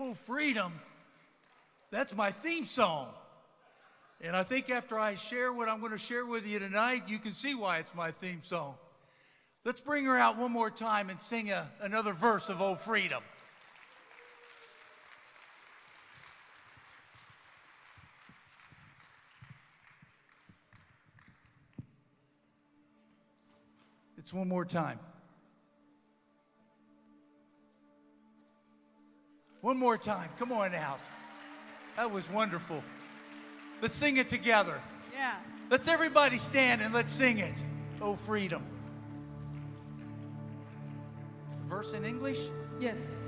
Oh, freedom. That's my theme song. And I think after I share what I'm going to share with you tonight, you can see why it's my theme song. Let's bring her out one more time and sing another verse of Oh, Freedom. It's one more time. One more time. Come on out. That was wonderful. Let's sing it together. Yeah. Let's everybody stand and let's sing it. Oh, freedom. Verse in English? Yes.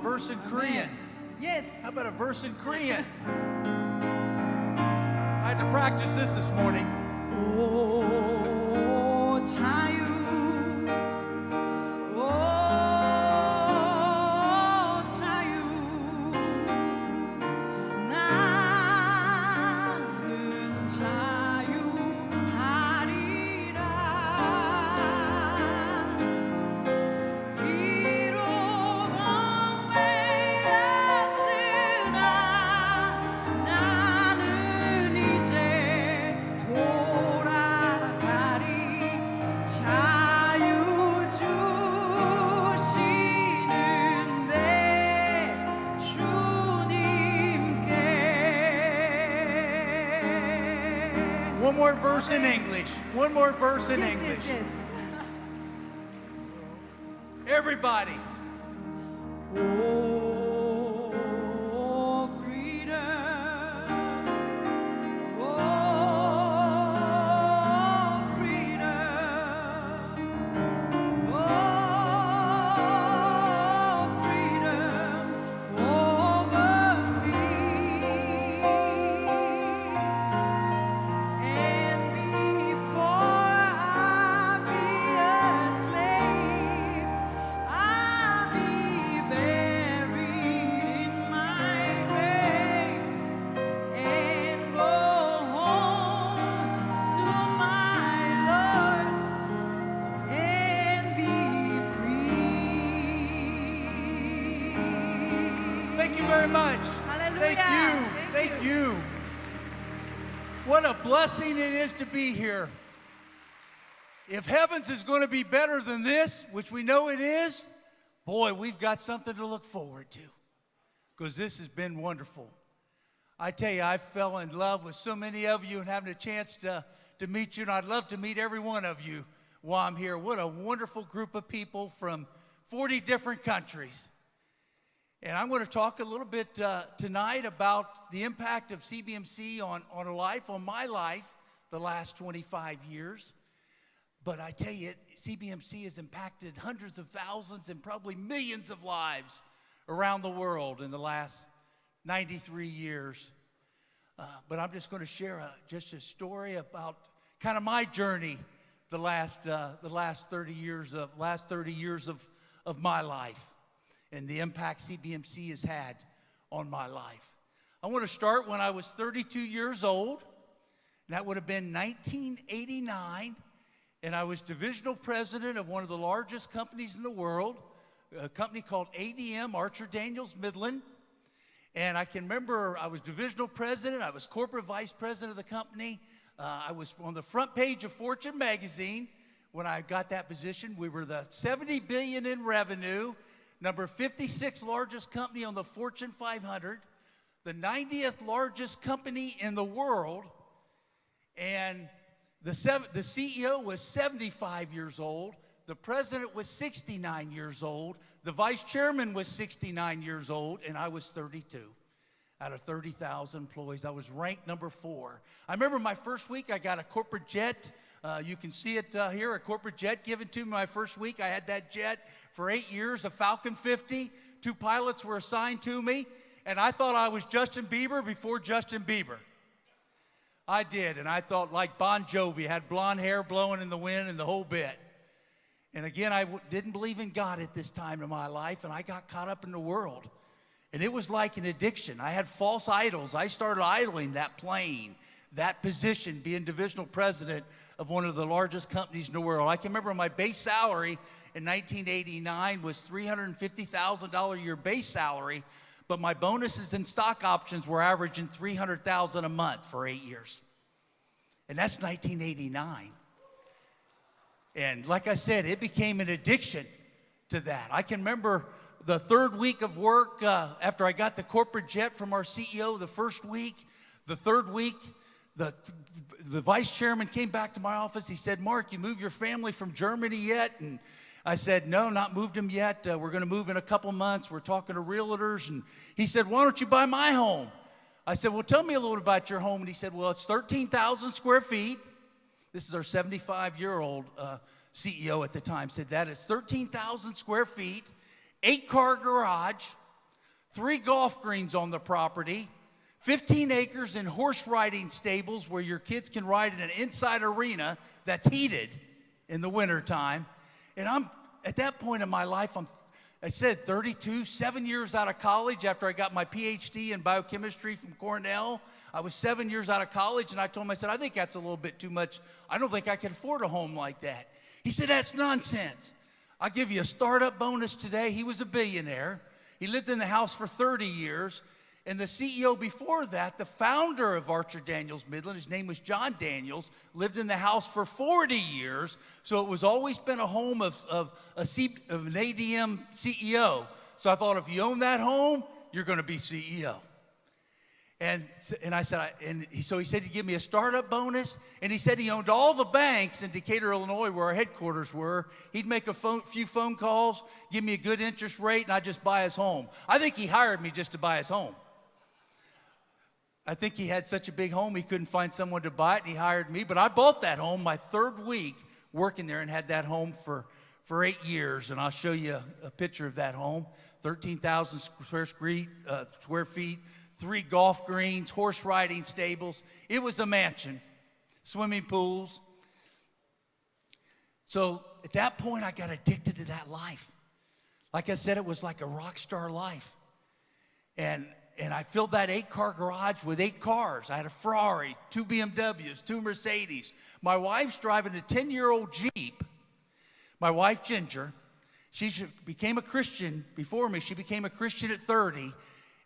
Verse in Korean. Yes. How about a verse in Korean? I had to practice this morning. 오 자유 오 자유 나는 자유하리라 비록 얽매였으나 나는 이제 돌아가리 자유 주시는데 주님께 One more verse in English. One more verse in English. yes. Everybody. Oh, freedom. Oh, freedom. Oh, freedom over me. And before I be a slave, I'll be buried in my grave and go home to my Lord and be free. Thank you very much. Hallelujah. Thank you. Thank Thank you. What a blessing it is to be here. If heavens is going to be better than this, which we know it is, boy, we've got something to look forward to, because this has been wonderful. I tell you, I fell in love with so many of you and having a chance to meet you, and I'd love to meet every one of you while I'm here. What a wonderful group of people from 40 different countries. And I'm going to talk a little bit tonight about the impact of CBMC on a life, on my life, the last 25 years. But I tell you, CBMC has impacted hundreds of thousands and probably millions of lives around the world in the last 93 years. But I'm just going to share just a story about kind of my journey the last 30 years of my life and the impact CBMC has had on my life. I want to start when I was 32 years old. That would have been 1989, and I was divisional president of one of the largest companies in the world, a company called ADM, Archer Daniels Midland. And I can remember I was divisional president, I was corporate vice president of the company. I was on the front page of Fortune magazine when I got that position. We were the 70 billion in revenue, number 56 largest company on the Fortune 500, the 90th largest company in the world, and the CEO was 75 years old, the president was 69 years old, the vice chairman was 69 years old, and I was 32. Out of 30,000 employees, I was ranked number 4. I remember my first week, I got a corporate jet. You can see it here, a corporate jet given to me my first week. I had that jet for 8 years, a Falcon 50. 2 pilots were assigned to me, and I thought I was Justin Bieber before Justin Bieber. I did, and I thought like Bon Jovi, had blonde hair blowing in the wind and the whole bit. And again, I didn't believe in God at this time in my life, and I got caught up in the world. And it was like an addiction. I had false idols. I started idling that plane, that position, being divisional president of one of the largest companies in the world. I can remember my base salary in 1989 was $350,000 a year base salary, but my bonuses and stock options were averaging $300,000 a month for 8 years. And that's 1989. And like I said, it became an addiction to that. I can remember the third week of work after I got the corporate jet from our CEO, the first week, the third week, the vice chairman came back to my office. He said, "Mark, you moved your family from Germany yet?" And I said, "No, not moved them yet. We're going to move in a couple months. We're talking to realtors." And he said, "Why don't you buy my home?" I said, "Well, tell me a little bit about your home." And he said, "Well, it's 13,000 square feet. This is our 75-year-old CEO at the time, said that. It's 13,000 square feet, 8-car garage, 3 golf greens on the property, 15 acres in horse riding stables where your kids can ride in an inside arena that's heated in the wintertime." And I'm at that point in my life, I said 32, 7 years out of college after I got my PhD in biochemistry from Cornell. I was 7 years out of college, and I told him, I said, "I think that's a little bit too much. I don't think I can afford a home like that." He said, "That's nonsense. I'll give you a startup bonus today." He was a billionaire. He lived in the house for 30 years. And the CEO before that, the founder of Archer Daniels Midland, his name was John Daniels, lived in the house for 40 years. So it was always been a home of an ADM CEO. So I thought, if you own that home, you're going to be CEO. And I said, so he said he'd give me a startup bonus, and he said he owned all the banks in Decatur, Illinois, where our headquarters were. He'd make a few phone calls, give me a good interest rate, and I'd just buy his home. I think he hired me just to buy his home. I think he had such a big home he couldn't find someone to buy it, and he hired me. But I bought that home my third week working there and had that home for 8 years. And I'll show you a picture of that home, 13,000 square feet. 3 golf greens, horse riding stables. It was a mansion, swimming pools. So at that point, I got addicted to that life. Like I said, it was like a rock star life. And I filled that 8-car garage with 8 cars. I had a Ferrari, 2 BMWs, 2 Mercedes. My wife's driving a 10-year-old Jeep. My wife, Ginger, she became a Christian before me. She became a Christian at 30.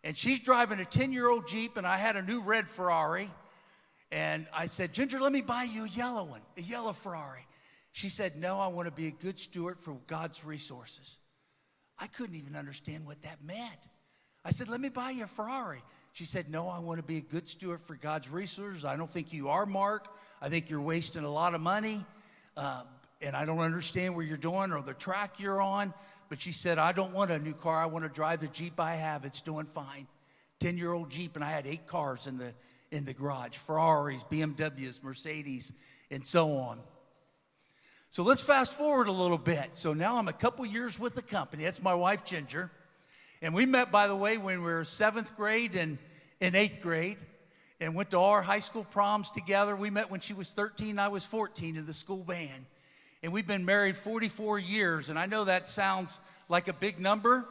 And she's driving a 10-year-old Jeep, and I had a new red Ferrari. And I said, "Ginger, let me buy you a yellow one, a yellow Ferrari." She said, "No, I want to be a good steward for God's resources." I couldn't even understand what that meant. I said, "Let me buy you a Ferrari." She said, "No, I want to be a good steward for God's resources. I don't think you are, Mark. I think you're wasting a lot of money, and I don't understand where you're doing or the track you're on." But she said, "I don't want a new car. I want to drive the Jeep I have. It's doing fine." 10-year-old Jeep, and I had 8 cars in the garage, Ferraris, BMWs, Mercedes, and so on. So let's fast forward a little bit. So now I'm a couple years with the company. That's my wife, Ginger. And we met, by the way, when we were 7th grade and in 8th grade, and went to all our high school proms together. We met when she was 13, I was 14 in the school band. And we've been married 44 years. And I know that sounds like a big number,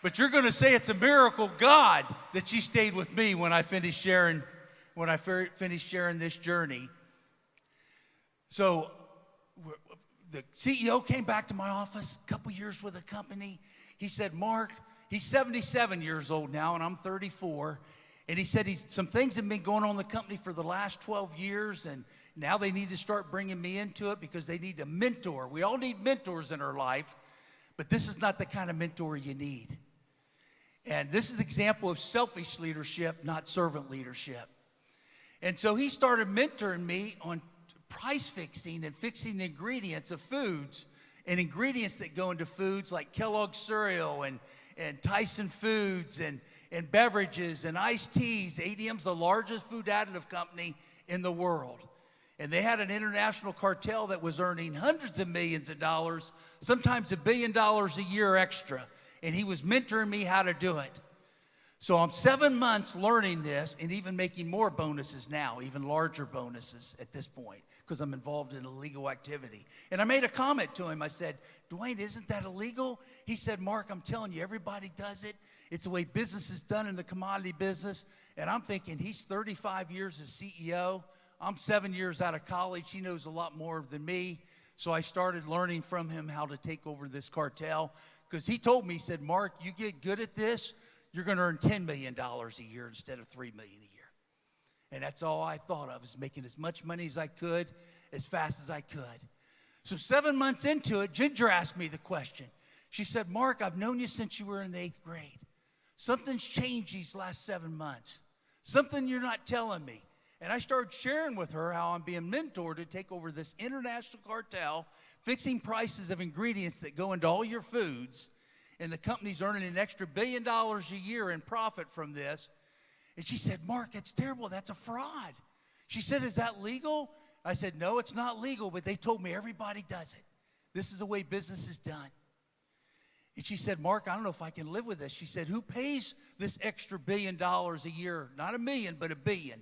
but you're going to say it's a miracle, God, that she stayed with me when I finished sharing this journey. So the CEO came back to my office, a couple years with the company. He said, Mark, he's 77 years old now, and I'm 34. And he said some things have been going on in the company for the last 12 years, and now they need to start bringing me into it because they need a mentor. We all need mentors in our life, but this is not the kind of mentor you need. And this is an example of selfish leadership, not servant leadership. And so he started mentoring me on price fixing and fixing the ingredients of foods and ingredients that go into foods like Kellogg's cereal and Tyson Foods and beverages and iced teas. ADM's the largest food additive company in the world. And they had an international cartel that was earning hundreds of millions of dollars, sometimes $1 billion a year extra. And he was mentoring me how to do it. So I'm 7 months learning this and even making more bonuses now, even larger bonuses at this point, because I'm involved in illegal activity. And I made a comment to him. I said, Dwayne, isn't that illegal? He said, Mark, I'm telling you, everybody does it. It's the way business is done in the commodity business. And I'm thinking, he's 35 years as CEO. I'm 7 years out of college. He knows a lot more than me. So I started learning from him how to take over this cartel. Because he told me, he said, Mark, you get good at this, you're going to earn $10 million a year instead of $3 million a year. And that's all I thought of, is making as much money as I could, as fast as I could. So 7 months into it, Ginger asked me the question. She said, Mark, I've known you since you were in the 8th grade. Something's changed these last 7 months. Something you're not telling me. And I started sharing with her how I'm being mentored to take over this international cartel, fixing prices of ingredients that go into all your foods. And the company's earning an extra $1 billion a year in profit from this. And she said, Mark, it's terrible. That's a fraud. She said, is that legal? I said, no, it's not legal, but they told me everybody does it. This is the way business is done. And she said, Mark, I don't know if I can live with this. She said, who pays this extra $1 billion a year? Not $1 million, but $1 billion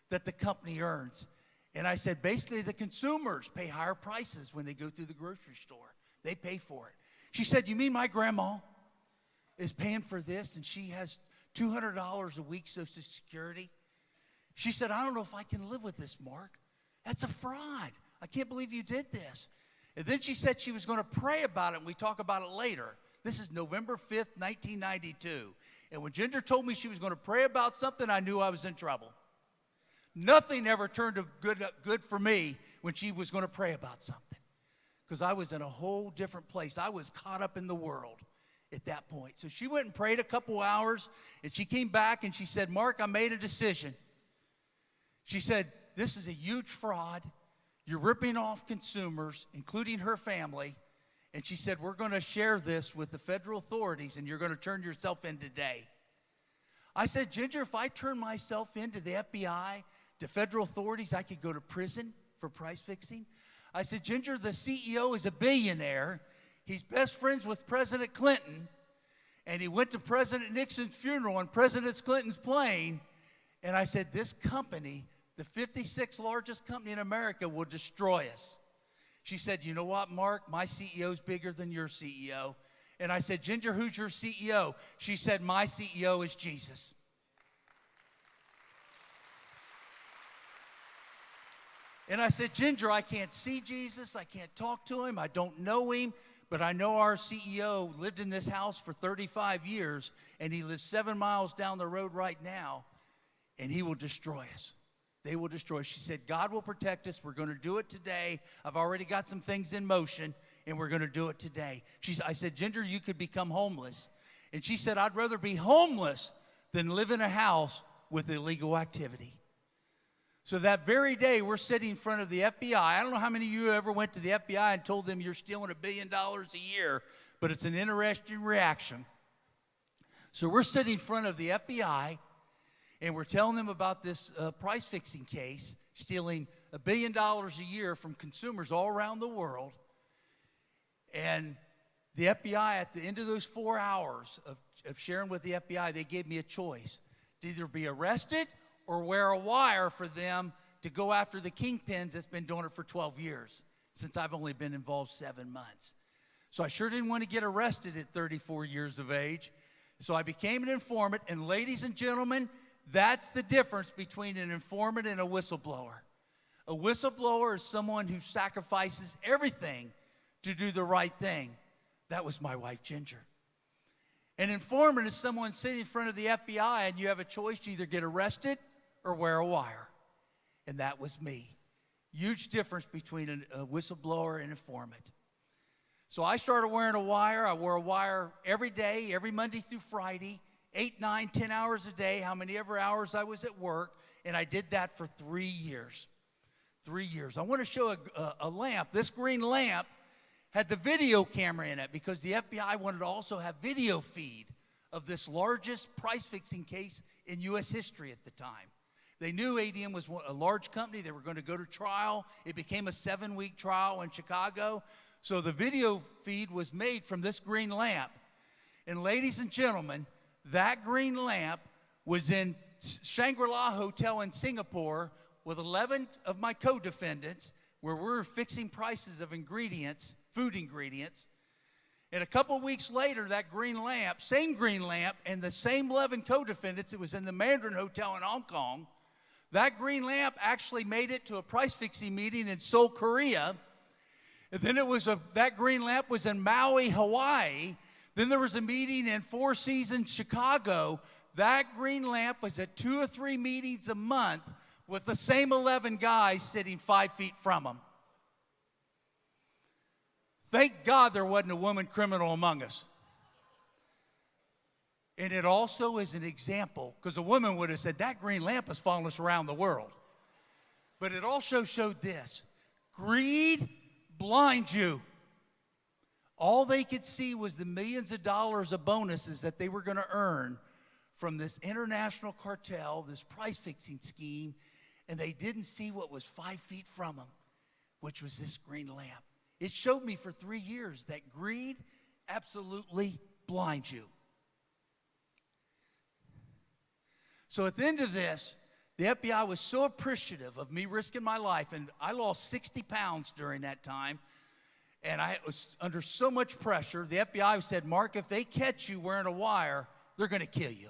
that the company earns. And I said, basically the consumers pay higher prices when they go through the grocery store. They pay for it. She said, you mean my grandma is paying for this and she has $200 a week Social Security? She said, I don't know if I can live with this, Mark. That's a fraud. I can't believe you did this. And then she said she was going to pray about it, and we talk about it later. This is November 5th, 1992. And when Ginger told me she was going to pray about something, I knew I was in trouble. Nothing ever turned out good for me when she was going to pray about something, because I was in a whole different place. I was caught up in the world at that point. So she went and prayed a couple hours, and she came back and she said, Mark, I made a decision. She said, this is a huge fraud. You're ripping off consumers, including her family. And she said, we're going to share this with the federal authorities, and you're going to turn yourself in today. I said, Ginger, if I turn myself into the FBI, to federal authorities, I could go to prison for price fixing. I said, Ginger, the CEO is a billionaire. He's best friends with President Clinton. And he went to President Nixon's funeral on President Clinton's plane. And I said, this company, the 56th largest company in America, will destroy us. She said, you know what, Mark? My CEO is bigger than your CEO. And I said, Ginger, who's your CEO? She said, my CEO is Jesus. And I said, Ginger, I can't see Jesus. I can't talk to him. I don't know him. But I know our CEO lived in this house for 35 years, and he lives 7 miles down the road right now, and he will destroy us. They will destroy us. She said, God will protect us. We're going to do it today. I've already got some things in motion, and we're going to do it today. I said, Ginger, you could become homeless. And she said, I'd rather be homeless than live in a house with illegal activity. So that very day, we're sitting in front of the FBI. I don't know how many of you ever went to the FBI and told them you're stealing $1 billion a year, but it's an interesting reaction. So we're sitting in front of the FBI, and we're telling them about this price-fixing case, stealing $1 billion a year from consumers all around the world. And the FBI, at the end of those 4 hours of sharing with the FBI, they gave me a choice to either be arrested or wear a wire for them to go after the kingpins that's been doing it for 12 years, since I've only been involved 7 months. So I sure didn't want to get arrested at 34 years of age. So I became an informant, and ladies and gentlemen, that's the difference between an informant and a whistleblower. A whistleblower is someone who sacrifices everything to do the right thing. That was my wife, Ginger. An informant is someone sitting in front of the FBI, and you have a choice to either get arrested or wear a wire. And that was me. Huge difference between a whistleblower and an informant. So I started wearing a wire. I wore a wire every day, every Monday through Friday, 8, 9, 10 hours a day, how many ever hours I was at work, and I did that for 3 years. 3 years. I want to show a lamp. This green lamp had the video camera in it because the FBI wanted to also have video feed of this largest price-fixing case in U.S. history at the time. They knew ADM was a large company. They were going to go to trial. It became a 7-week trial in Chicago. So the video feed was made from this green lamp. And ladies and gentlemen, that green lamp was in Shangri-La Hotel in Singapore with 11 of my co-defendants, where we were fixing prices of ingredients, food ingredients. And a couple weeks later, that green lamp, same green lamp, and the same 11 co-defendants, it was in the Mandarin Hotel in Hong Kong. That green lamp actually made it to a price-fixing meeting in Seoul, Korea. And then that green lamp was in Maui, Hawaii. Then there was a meeting in Four Seasons, Chicago. That green lamp was at 2 or 3 meetings a month with the same 11 guys sitting 5 feet from them. Thank God there wasn't a woman criminal among us. And it also is an example, because a woman would have said, that green lamp is following us around the world. But it also showed this: greed blinds you. All they could see was the millions of dollars of bonuses that they were going to earn from this international cartel, this price-fixing scheme, and they didn't see what was 5 feet from them, which was this green lamp. It showed me for 3 years that greed absolutely blinds you. So at the end of this, the FBI was so appreciative of me risking my life, and I lost 60 pounds during that time, and I was under so much pressure. The FBI said, Mark, if they catch you wearing a wire, they're going to kill you.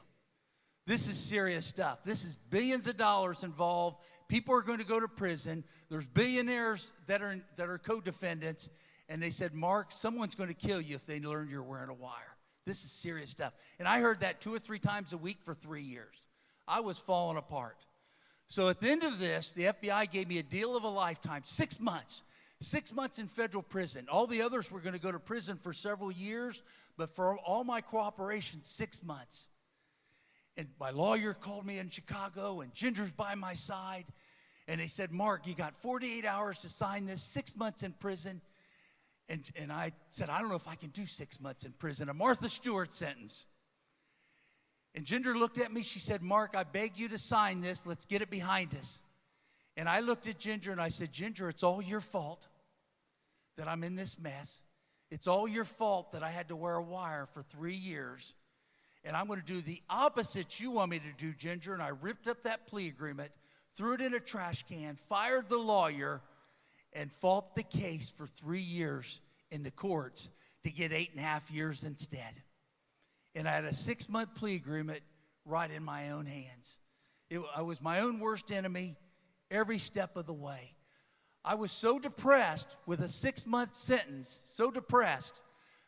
This is serious stuff. This is billions of dollars involved. People are going to go to prison. There's billionaires that are co-defendants, and they said, Mark, someone's going to kill you if they learn you're wearing a wire. This is serious stuff. And I heard that 2 or 3 times a week for 3 years. I was falling apart. So at the end of this, the FBI gave me a deal of a lifetime, 6 months. 6 months in federal prison. All the others were going to go to prison for several years, but for all my cooperation, 6 months. And my lawyer called me in Chicago, and Ginger's by my side, and they said, Mark, you got 48 hours to sign this, 6 months in prison. And I said, I don't know if I can do 6 months in prison, a Martha Stewart sentence. And Ginger looked at me. She said, Mark, I beg you to sign this. Let's get it behind us. And I looked at Ginger, and I said, Ginger, it's all your fault that I'm in this mess. It's all your fault that I had to wear a wire for 3 years. And I'm going to do the opposite you want me to do, Ginger. And I ripped up that plea agreement, threw it in a trash can, fired the lawyer, and fought the case for 3 years in the courts to get 8.5 years instead. And I had a 6-month plea agreement right in my own hands. I was my own worst enemy every step of the way. I was so depressed with a 6-month sentence, so depressed,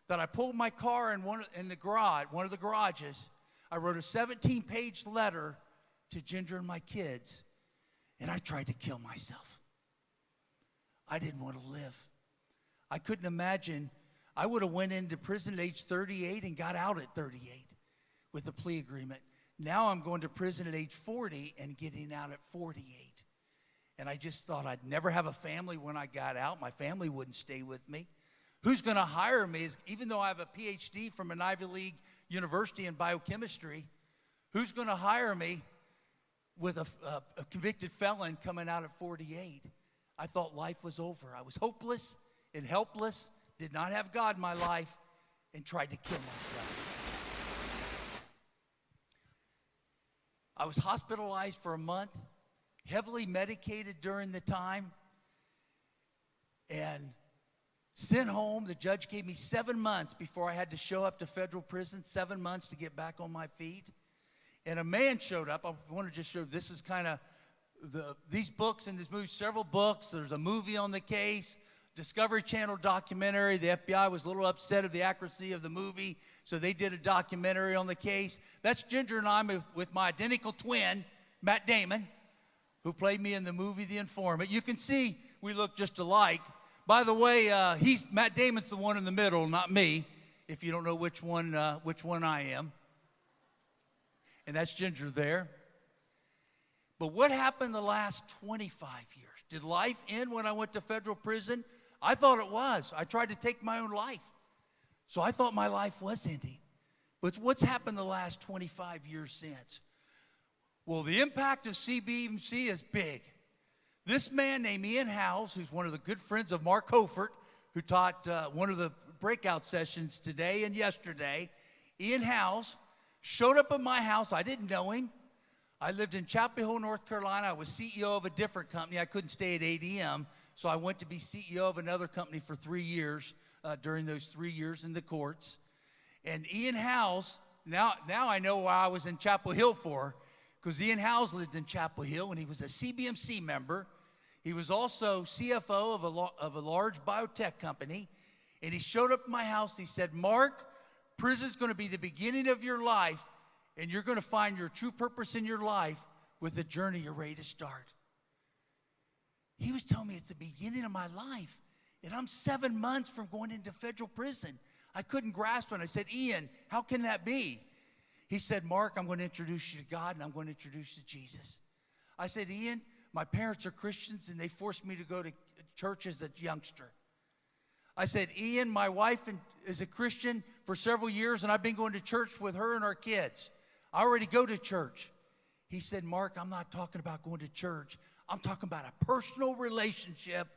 that I pulled my car in one of the garages. I wrote a 17-page letter to Ginger and my kids, and I tried to kill myself. I didn't want to live. I couldn't imagine. I would have went into prison at age 38 and got out at 38 with a plea agreement. Now I'm going to prison at age 40 and getting out at 48. And I just thought I'd never have a family when I got out. My family wouldn't stay with me. Who's going to hire me? Even though I have a PhD from an Ivy League university in biochemistry, who's going to hire me with a convicted felon coming out at 48? I thought life was over. I was hopeless and helpless, did not have God in my life, and tried to kill myself. I was hospitalized for a month, heavily medicated during the time, and sent home. The judge gave me 7 months before I had to show up to federal prison, 7 months to get back on my feet. And a man showed up. I want to just show, this is kind of these books in this movie, several books. There's a movie on the case, Discovery Channel documentary. The FBI was a little upset of the accuracy of the movie, so they did a documentary on the case. That's Ginger and I with my identical twin, Matt Damon, who played me in the movie The Informant. You can see we look just alike. By the way, Matt Damon's the one in the middle, not me, if you don't know which one I am. And that's Ginger there. But what happened the last 25 years? Did life end when I went to federal prison? I thought it was. I tried to take my own life. So I thought my life was ending. But what's happened the last 25 years since? Well, the impact of CBMC is big. This man named Ian Howes, who's one of the good friends of Mark Hofert, who taught one of the breakout sessions today and yesterday, Ian Howes showed up at my house. I didn't know him. I lived in Chapel Hill, North Carolina. I was CEO of a different company. I couldn't stay at ADM, so I went to be CEO of another company for 3 years during those 3 years in the courts. And Ian Howes, now I know why I was in Chapel Hill for, because Ian Howes lived in Chapel Hill, and he was a CBMC member. He was also CFO of a large biotech company, and he showed up at my house. He said, Mark, prison's going to be the beginning of your life, and you're going to find your true purpose in your life with the journey you're ready to start. He was telling me it's the beginning of my life, and I'm 7 months from going into federal prison. I couldn't grasp it. I said, Ian, how can that be? He said, Mark, I'm going to introduce you to God, and I'm going to introduce you to Jesus. I said, Ian, my parents are Christians, and they forced me to go to church as a youngster. I said, Ian, my wife is a Christian for several years, and I've been going to church with her and our kids. I already go to church. He said, Mark, I'm not talking about going to church. I'm talking about a personal relationship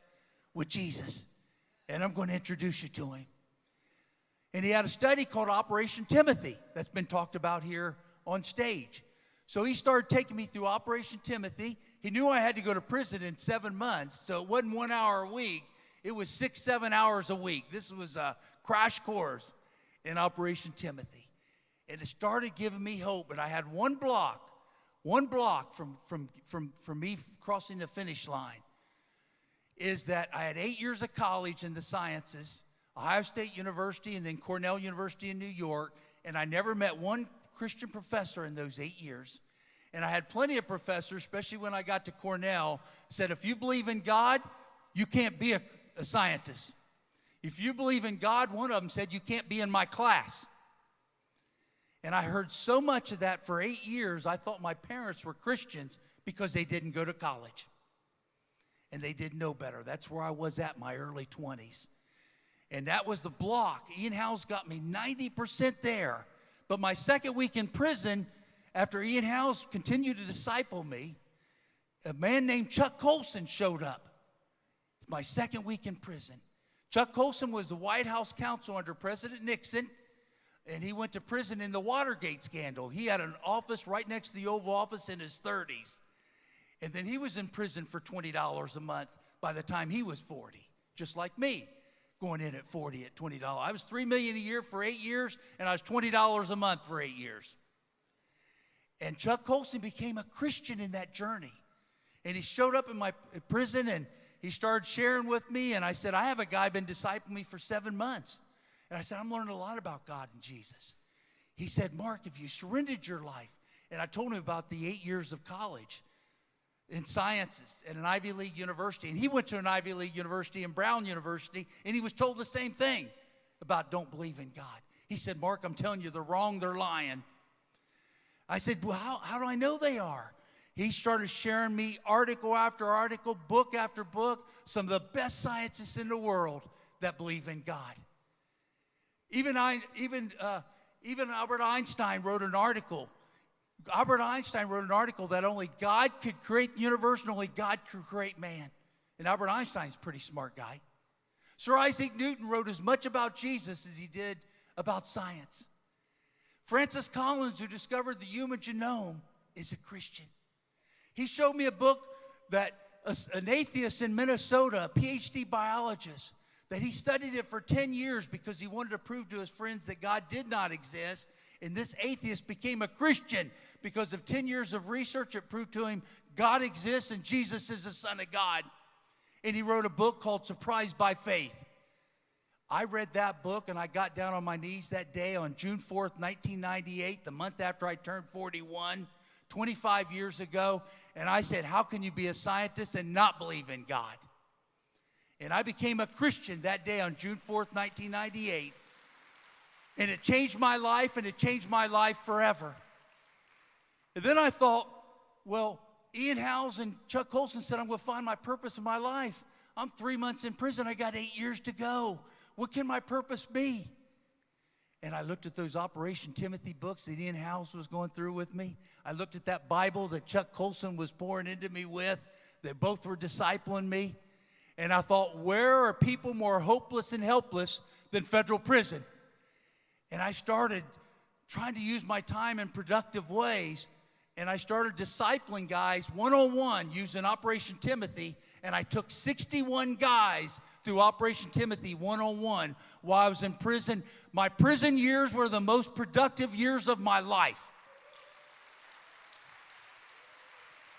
with Jesus, and I'm going to introduce you to him. And he had a study called Operation Timothy that's been talked about here on stage. So he started taking me through Operation Timothy. He knew I had to go to prison in 7 months, so it wasn't 1 hour a week. It was 6-7 hours a week. This was a crash course in Operation Timothy. And it started giving me hope. And I had one block from me crossing the finish line, is that I had 8 years of college in the sciences, Ohio State University and then Cornell University in New York, and I never met one Christian professor in those 8 years. And I had plenty of professors, especially when I got to Cornell, said, if you believe in God, you can't be a scientist. If you believe in God, one of them said, you can't be in my class. And I heard so much of that for 8 years, I thought my parents were Christians because they didn't go to college. And they didn't know better. That's where I was at my early 20s. And that was the block. Ian Howes got me 90% there. But my second week in prison, after Ian Howes continued to disciple me, a man named Chuck Colson showed up. My second week in prison. Chuck Colson was the White House counsel under President Nixon, and he went to prison in the Watergate scandal. He had an office right next to the Oval Office in his 30s. And then he was in prison for $20 a month by the time he was 40, just like me, going in at 40 at $20. I was $3 million a year for 8 years, and I was $20 a month for 8 years. And Chuck Colson became a Christian in that journey. And he showed up in my prison, and he started sharing with me, and I said, I have a guy been discipling me for 7 months. And I said, I'm learning a lot about God and Jesus. He said, Mark, if you surrendered your life, and I told him about the 8 years of college in sciences at an Ivy League university, and he went to an Ivy League university in Brown University, and he was told the same thing about don't believe in God. He said, Mark, I'm telling you, they're wrong, they're lying. I said, well, how do I know they are? He started sharing me article after article, book after book, some of the best scientists in the world that believe in God. Even Albert Einstein wrote an article. Albert Einstein wrote an article that only God could create the universe and only God could create man. And Albert Einstein's a pretty smart guy. Sir Isaac Newton wrote as much about Jesus as he did about science. Francis Collins, who discovered the human genome, is a Christian. He showed me a book that an atheist in Minnesota, a PhD biologist, that he studied it for 10 years because he wanted to prove to his friends that God did not exist. And this atheist became a Christian because of 10 years of research. It proved to him God exists and Jesus is the Son of God. And he wrote a book called Surprised by Faith. I read that book, and I got down on my knees that day on June 4th, 1998, the month after I turned 41, 25 years ago, and I said, how can you be a scientist and not believe in God? And I became a Christian that day on June 4th, 1998, and it changed my life, and it changed my life forever. And then I thought, well, Ian Howes and Chuck Colson said, I'm going to find my purpose in my life. I'm 3 months in prison. I got 8 years to go. What can my purpose be? And I looked at those Operation Timothy books that Ian Howes was going through with me. I looked at that Bible that Chuck Colson was pouring into me with. They both were discipling me. And I thought, where are people more hopeless and helpless than federal prison? And I started trying to use my time in productive ways. And I started discipling guys one-on-one using Operation Timothy. And I took 61 guys through Operation Timothy one-on-one while I was in prison. My prison years were the most productive years of my life.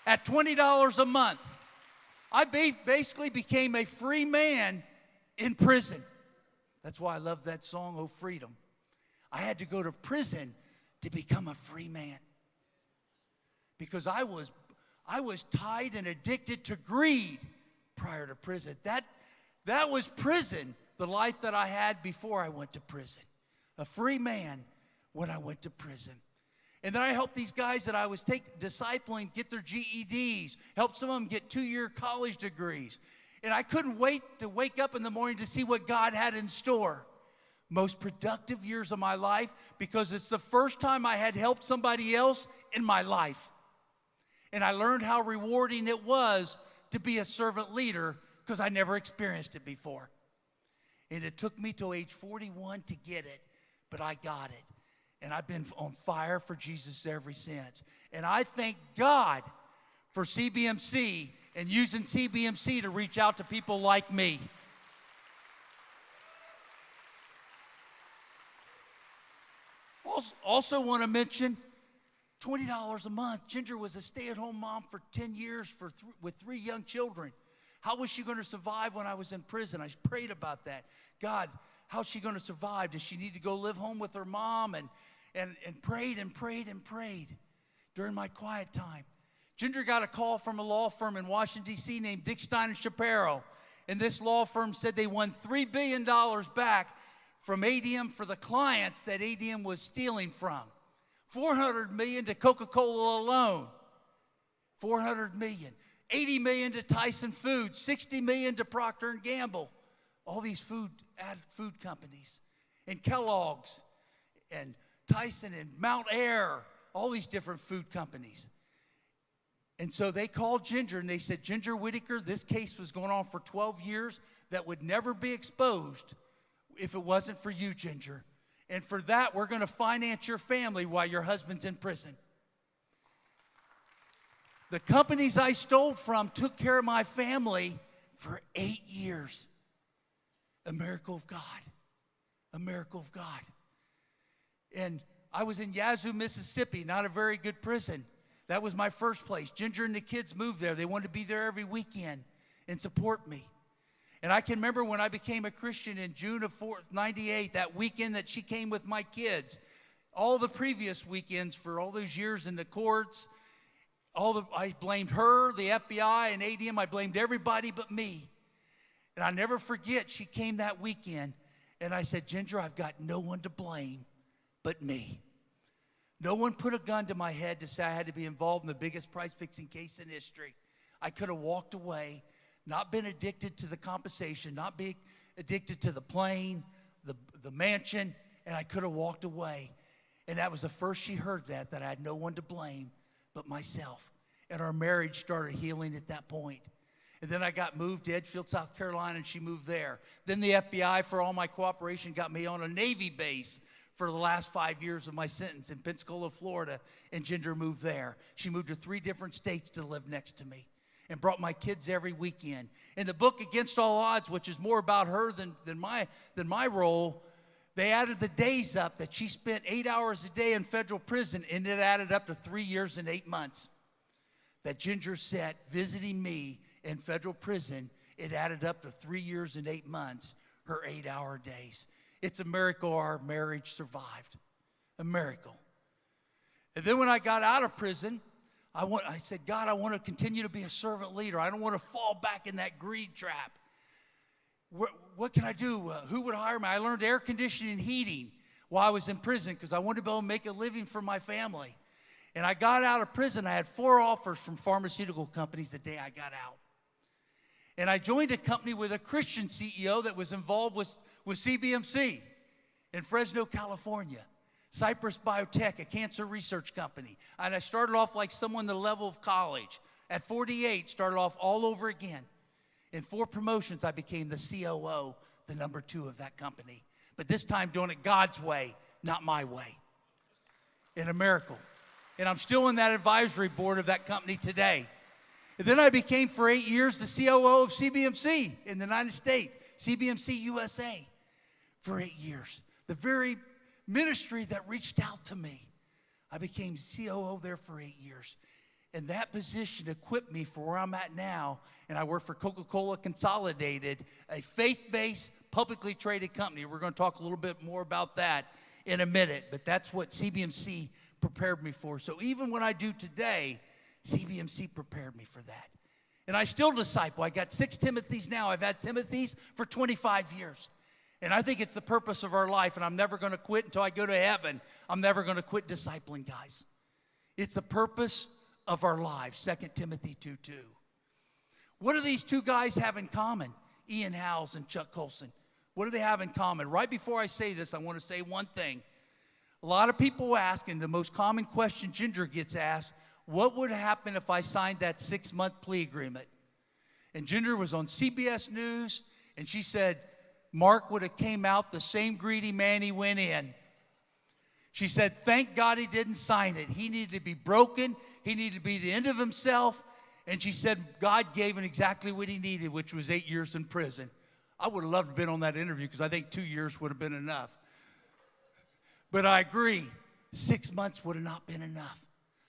At $20 a month, I basically became a free man in prison. That's why I love that song, Oh Freedom. I had to go to prison to become a free man. Because I was tied and addicted to greed prior to prison. That was prison, the life that I had before I went to prison. A free man when I went to prison. And then I helped these guys that I was discipling get their GEDs, helped some of them get 2-year college degrees. And I couldn't wait to wake up in the morning to see what God had in store. Most productive years of my life because it's the first time I had helped somebody else in my life. And I learned how rewarding it was to be a servant leader because I never experienced it before. And it took me till age 41 to get it, but I got it. And I've been on fire for Jesus ever since. And I thank God for CBMC and using CBMC to reach out to people like me. Also want to mention $20 a month. Ginger was a stay-at-home mom for 10 years with 3 young children. How was she going to survive when I was in prison? I prayed about that. God, how's she going to survive? Does she need to go live home with her mom? And prayed and prayed and prayed during my quiet time. Ginger got a call from a law firm in Washington, D.C. named Dick Stein & Shapiro. And this law firm said they won $3 billion back from ADM for the clients that ADM was stealing from. $400 million to Coca-Cola alone. $400 million. $80 million to Tyson Foods. $60 million to Procter & Gamble. All these food companies. And Kellogg's. And Tyson and Mount Air. All these different food companies. And so they called Ginger and they said, Ginger Whitacre, this case was going on for 12 years that would never be exposed if it wasn't for you, Ginger. And for that, we're going to finance your family while your husband's in prison. The companies I stole from took care of my family for 8 years. A miracle of God. A miracle of God. And I was in Yazoo, Mississippi, not a very good prison. That was my first place. Ginger and the kids moved there. They wanted to be there every weekend and support me. And I can remember when I became a Christian in June of 98, that weekend that she came with my kids. All the previous weekends for all those years in the courts, I blamed her, the FBI, and ADM. I blamed everybody but me. And I never forget, she came that weekend, and I said, Ginger, I've got no one to blame but me. No one put a gun to my head to say I had to be involved in the biggest price-fixing case in history. I could have walked away, not been addicted to the compensation, not be addicted to the plane, the mansion, and I could have walked away. And that was the first she heard that I had no one to blame but myself. And our marriage started healing at that point. And then I got moved to Edgefield, South Carolina, and she moved there. Then the FBI, for all my cooperation, got me on a Navy base for the last 5 years of my sentence in Pensacola, Florida, and Ginger moved there. She moved to 3 different states to live next to me and brought my kids every weekend. In the book, Against All Odds, which is more about her than my role, they added the days up that she spent 8 hours a day in federal prison, and it added up to 3 years and 8 months. That Ginger sat visiting me in federal prison, it added up to 3 years and 8 months, her 8-hour days. It's a miracle our marriage survived. A miracle. And then when I got out of prison, I said, God, I want to continue to be a servant leader. I don't want to fall back in that greed trap. What can I do? Who would hire me? I learned air conditioning and heating while I was in prison because I wanted to be able to make a living for my family. And I got out of prison. I had 4 offers from pharmaceutical companies the day I got out. And I joined a company with a Christian CEO that was involved with CBMC in Fresno, California. Cypress Biotech, a cancer research company. And I started off like someone the level of college. At 48, started off all over again. In 4 promotions, I became the COO, the number 2 of that company. But this time doing it God's way, not my way. In a miracle. And I'm still in that advisory board of that company today. And then I became for 8 years the COO of CBMC in the United States, CBMC USA, for 8 years. The very ministry that reached out to me. I became COO there for 8 years. And that position equipped me for where I'm at now. And I work for Coca-Cola Consolidated, a faith-based, publicly traded company. We're going to talk a little bit more about that in a minute. But that's what CBMC prepared me for. So even what I do today, CBMC prepared me for that. And I still disciple. I got 6 Timothys now. I've had Timothys for 25 years. And I think it's the purpose of our life, and I'm never going to quit until I go to heaven. I'm never going to quit discipling guys. It's the purpose of our lives, 2 Timothy 2:2. What do these 2 guys have in common, Ian Howes and Chuck Colson? What do they have in common? Right before I say this, I want to say one thing. A lot of people ask, and the most common question Ginger gets asked, what would happen if I signed that 6-month plea agreement? And Ginger was on CBS News, and she said, Mark would have came out the same greedy man he went in. She said, thank God he didn't sign it. He needed to be broken. He needed to be the end of himself. And she said, God gave him exactly what he needed, which was 8 years in prison. I would have loved to have been on that interview because I think 2 years would have been enough. But I agree, 6 months would have not been enough.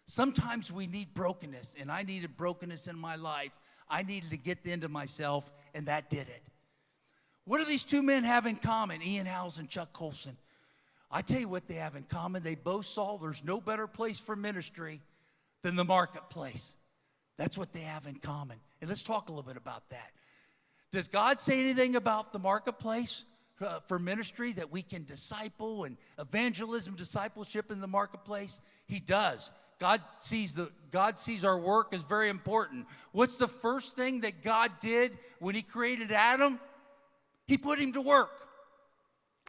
Sometimes we need brokenness, and I needed brokenness in my life. I needed to get the end of myself, and that did it. What do these 2 men have in common, Ian Howes and Chuck Colson? I tell you what they have in common. They both saw there's no better place for ministry than the marketplace. That's what they have in common. And let's talk a little bit about that. Does God say anything about the marketplace for ministry, that we can disciple and evangelism, discipleship in the marketplace? He does. God sees our work as very important. What's the first thing that God did when he created Adam? He put him to work.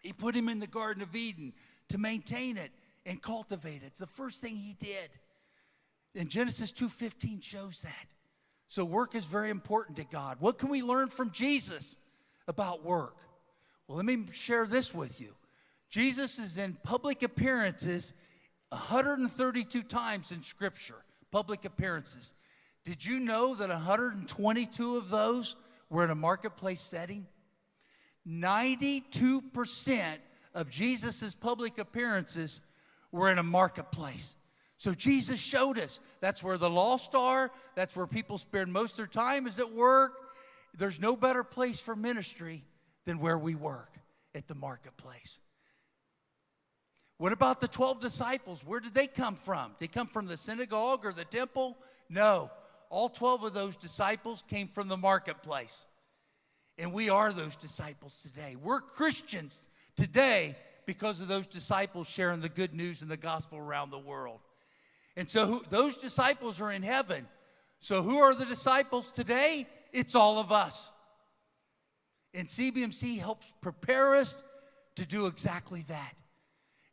He put him in the Garden of Eden to maintain it and cultivate it. It's the first thing he did. And Genesis 2:15 shows that. So work is very important to God. What can we learn from Jesus about work? Well, let me share this with you. Jesus is in public appearances 132 times in Scripture, public appearances. Did you know that 122 of those were in a marketplace setting? 92% of Jesus' public appearances were in a marketplace. So Jesus showed us that's where the lost are. That's where people spend most of their time is at work. There's no better place for ministry than where we work, at the marketplace. What about the 12 disciples? Where did they come from? Did they come from the synagogue or the temple? No. All 12 of those disciples came from the marketplace. And we are those disciples today. We're Christians today because of those disciples sharing the good news and the gospel around the world. And so those disciples are in heaven. So who are the disciples today? It's all of us. And CBMC helps prepare us to do exactly that.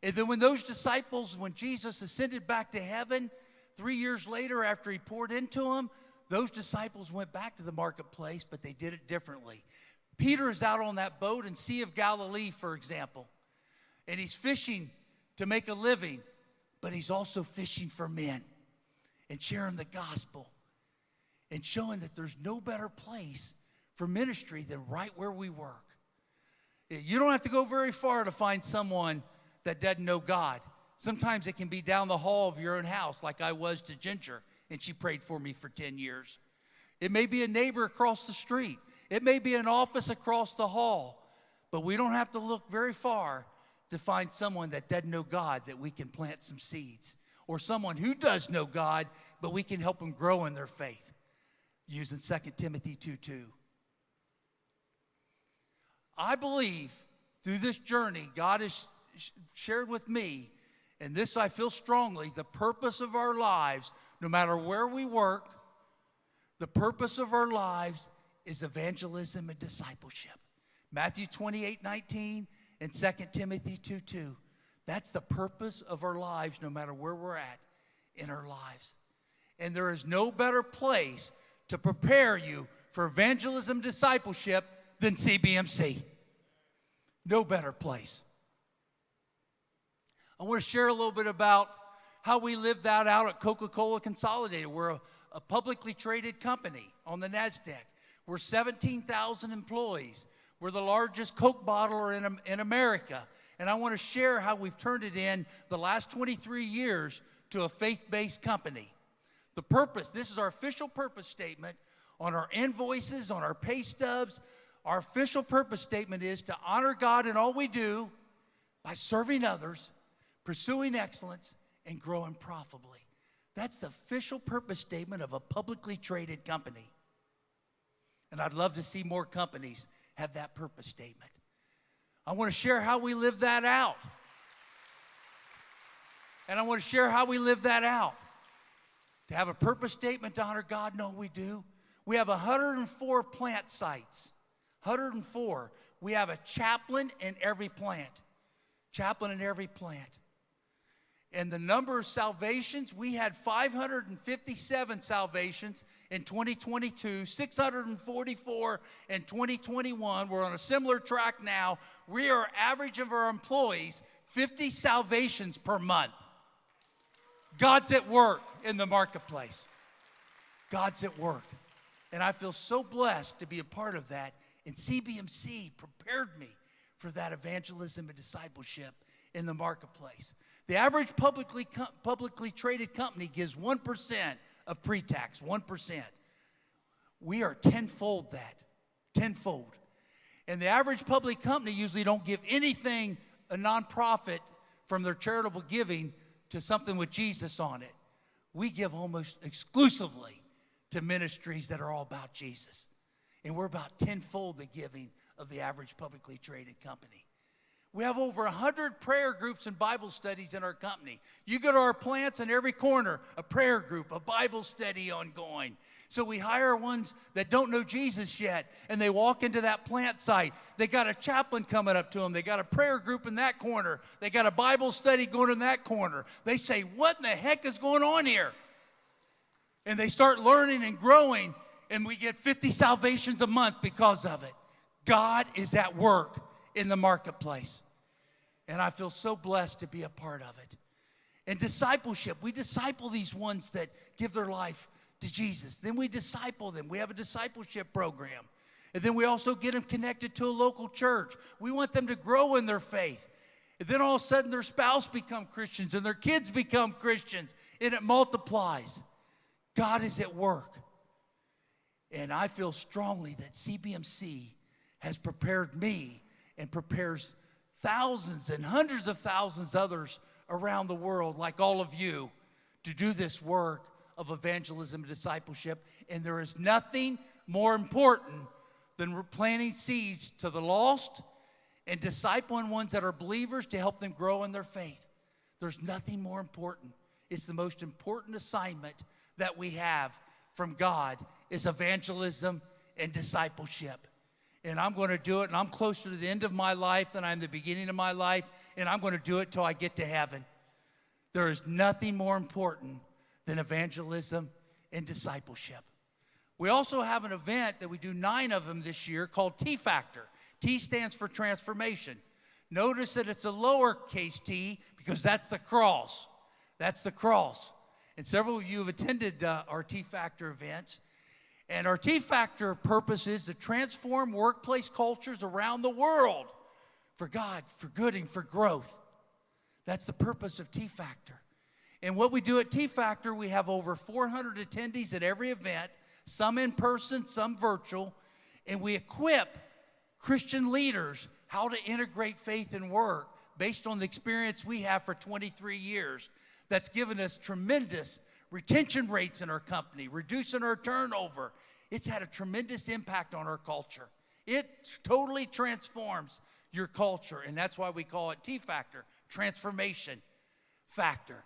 And then when those disciples, when Jesus ascended back to heaven, 3 years later after he poured into them, Those disciples went back to the marketplace, but they did it differently. Peter is out on that boat in Sea of Galilee, for example, and he's fishing to make a living, but he's also fishing for men and sharing the gospel and showing that there's no better place for ministry than right where we work. You don't have to go very far to find someone that doesn't know God. Sometimes it can be down the hall of your own house, like I was to Ginger, and she prayed for me for 10 years. It may be a neighbor across the street. It may be an office across the hall. But we don't have to look very far to find someone that doesn't know God that we can plant some seeds. Or someone who does know God, but we can help them grow in their faith. Using 2 Timothy 2:2. I believe through this journey, God has shared with me, and this I feel strongly, the purpose of our lives, no matter where we work, the purpose of our lives is evangelism and discipleship. Matthew 28:19 and 2 Timothy 2:2. That's the purpose of our lives, no matter where we're at in our lives. And there is no better place to prepare you for evangelism and discipleship than CBMC. No better place. I want to share a little bit about how we live that out at Coca-Cola Consolidated. We're a publicly traded company on the NASDAQ. We're 17,000 employees. We're the largest Coke bottler in America. And I want to share how we've turned it in the last 23 years to a faith-based company. The purpose, this is our official purpose statement on our invoices, on our pay stubs. Our official purpose statement is to honor God in all we do by serving others, pursuing excellence, and growing profitably. That's the official purpose statement of a publicly traded company. And I'd love to see more companies have that purpose statement. I want to share how we live that out. And I want to share how we live that out. To have a purpose statement to honor God in all we do. We have 104 plant sites. 104. We have a chaplain in every plant. Chaplain in every plant. And the number of salvations, we had 557 salvations in 2022, 644 in 2021. We're on a similar track now. We are average of our employees, 50 salvations per month. God's at work in the marketplace. God's at work. And I feel so blessed to be a part of that. And CBMC prepared me for that evangelism and discipleship in the marketplace. The average publicly traded company gives 1% of pre-tax, 1%. We are tenfold that, tenfold. And the average public company usually don't give anything, a nonprofit, from their charitable giving to something with Jesus on it. We give almost exclusively to ministries that are all about Jesus. And we're about tenfold the giving of the average publicly traded company. We have over 100 prayer groups and Bible studies in our company. You go to our plants, in every corner, a prayer group, a Bible study ongoing. So we hire ones that don't know Jesus yet, and they walk into that plant site. They got a chaplain coming up to them. They got a prayer group in that corner. They got a Bible study going in that corner. They say, what in the heck is going on here? And they start learning and growing, and we get 50 salvations a month because of it. God is at work in the marketplace. And I feel so blessed to be a part of it. And discipleship, we disciple these ones that give their life to Jesus. Then we disciple them. We have a discipleship program. And then we also get them connected to a local church. We want them to grow in their faith. And then all of a sudden their spouse become Christians and their kids become Christians. And it multiplies. God is at work. And I feel strongly that CBMC has prepared me and prepares thousands and hundreds of thousands others around the world, like all of you, to do this work of evangelism and discipleship. And there is nothing more important than planting seeds to the lost and discipling ones that are believers to help them grow in their faith. There's nothing more important. It's the most important assignment that we have from God is evangelism and discipleship. And I'm going to do it, and I'm closer to the end of my life than I'm the beginning of my life, and I'm going to do it till I get to heaven. There is nothing more important than evangelism and discipleship. We also have an event that we do 9 of them this year called T Factor. T stands for transformation. Notice that it's a lowercase t because that's the cross. That's the cross. And several of you have attended our T Factor events. And our T Factor purpose is to transform workplace cultures around the world for God, for good, and for growth. That's the purpose of T Factor. And what we do at T Factor, we have over 400 attendees at every event, some in person, some virtual, and we equip Christian leaders how to integrate faith and work based on the experience we have for 23 years. That's given us tremendous retention rates in our company, reducing our turnover. It's had a tremendous impact on our culture. It totally transforms your culture, and that's why we call it T Factor, transformation factor.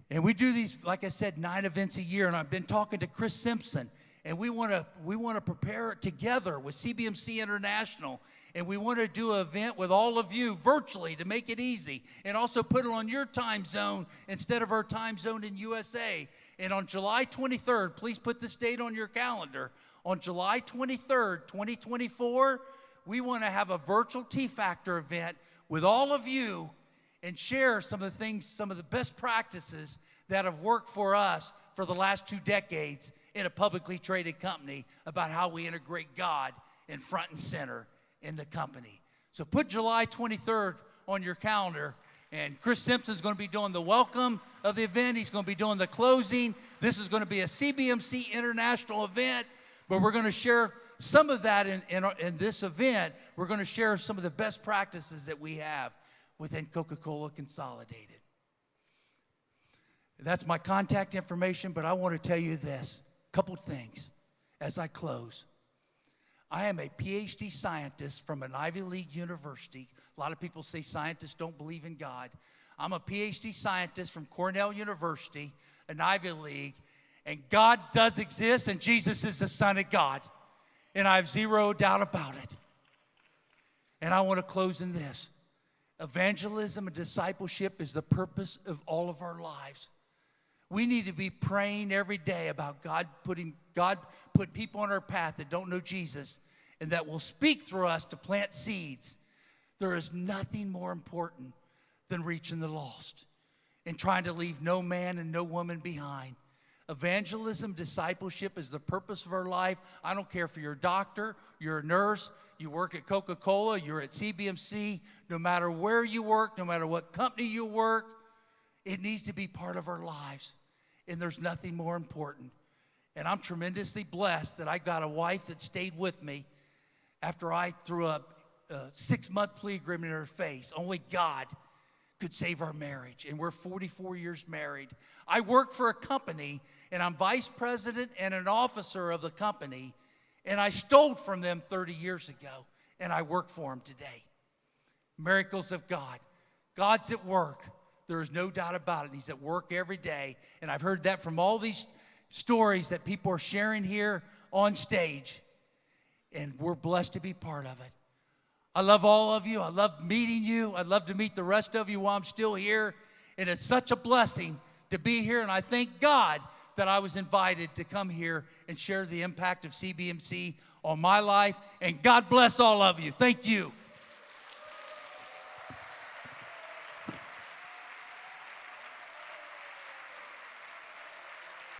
And we do these, like I said, 9 events a year, and I've been talking to Chris Simpson, and we want to prepare it together with CBMC International, and we want to do an event with all of you virtually to make it easy, and also put it on your time zone instead of our time zone in USA. And on July 23rd, please put this date on your calendar. On July 23rd, 2024, we want to have a virtual T Factor event with all of you and share some of the things, some of the best practices that have worked for us for the last 2 decades in a publicly traded company about how we integrate God in front and center in the company. So put July 23rd on your calendar, and Chris Simpson's going to be doing the welcome of the event. He's going to be doing the closing. This is going to be a CBMC International event, but we're going to share some of that in this event. We're going to share some of the best practices that we have within Coca-Cola Consolidated. That's my contact information, but I want to tell you this, a couple things as I close. I am a PhD scientist from an Ivy League university. A lot of people say scientists don't believe in God. I'm a PhD scientist from Cornell University, an Ivy League, and God does exist, and Jesus is the Son of God, and I have zero doubt about it. And I want to close in this. Evangelism and discipleship is the purpose of all of our lives. We need to be praying every day about God put people on our path that don't know Jesus and that will speak through us to plant seeds. There is nothing more important than reaching the lost and trying to leave no man and no woman behind. Evangelism, discipleship is the purpose of our life. I don't care if you're a doctor, you're a nurse, you work at Coca-Cola, you're at CBMC, no matter where you work, no matter what company you work, it needs to be part of our lives. And there's nothing more important. And I'm tremendously blessed that I got a wife that stayed with me after I threw a 6-month plea agreement in her face. Only God could save our marriage. And we're 44 years married. I work for a company, and I'm vice president and an officer of the company. And I stole from them 30 years ago, and I work for them today. Miracles of God. God's at work. There is no doubt about it. He's at work every day. And I've heard that from all these stories that people are sharing here on stage. And we're blessed to be part of it. I love all of you. I love meeting you. I'd love to meet the rest of you while I'm still here. And it's such a blessing to be here. And I thank God that I was invited to come here and share the impact of CBMC on my life. And God bless all of you. Thank you.